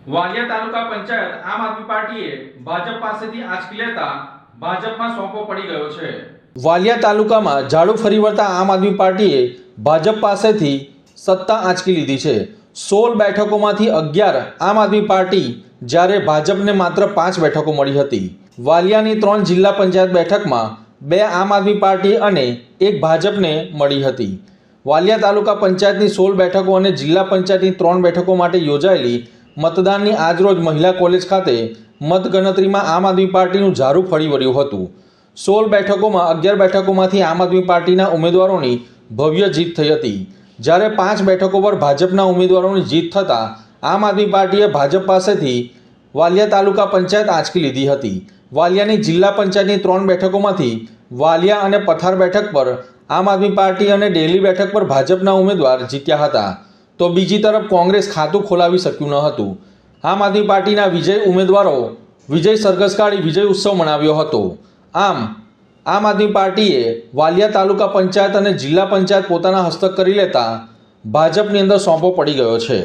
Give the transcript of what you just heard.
વાલિયા તાલુકા પંચાયત આમ આદમી પાર્ટીએ ભાજપ પાસેથી આંચકી લેતા ભાજપમાં સોંપો પડી ગયો છે। વાલિયા તાલુકામાં ઝાડુ ફરી વળતા આમ આદમી પાર્ટીએ ભાજપ પાસેથી સત્તા આંચકી લીધી છે। 16 બેઠકોમાંથી 11 આમ આદમી પાર્ટી જ્યારે ભાજપને માત્ર 5 બેઠકો મળી હતી। વાલિયાની 3 જિલ્લા પંચાયત બેઠકમાં 2 આમ આદમી પાર્ટી અને 1 ભાજપને મળી હતી। વાલિયા તાલુકા પંચાયતની 16 બેઠકો અને જિલ્લા પંચાયતની 3 બેઠકો માટે યોજાયેલી मतदानની આજરોજ મહિલા કોલેજ ખાતે મતગણતરીમાં આમ આદમી પાર્ટીનું ઝાડુ ફરી વળ્યું હતું। 16 બેઠકોમાં 11 બેઠકોમાંથી આમ આદમી પાર્ટીના ઉમેદવારોની ભવ્ય જીત થઈ હતી, જ્યારે 5 બેઠકો પર ભાજપના ઉમેદવારોની જીત થતાં આમ આદમી પાર્ટીએ ભાજપ પાસેથી વાલિયા તાલુકા પંચાયત આંચકી લીધી હતી। વાલિયાની જિલ્લા પંચાયતની 3 બેઠકોમાંથી વાલિયા અને પથાર બેઠક પર આમ આદમી પાર્ટી અને ડેલી બેઠક પર ભાજપના ઉમેદવાર જીત્યા હતા, તો બીજી તરફ કોંગ્રેસ ખાતું ખોલાવી શક્યું ન હતું। આમ આદમી પાર્ટીના વિજય ઉમેદવારો વિજય સરઘસ કાઢી વિજય ઉત્સવ મનાવ્યો હતો। આમ આદમી પાર્ટીએ વાલિયા તાલુકા પંચાયત અને જિલ્લા પંચાયત પોતાના હસ્તક કરી લેતા ભાજપની અંદર સોંપો પડી ગયો છે।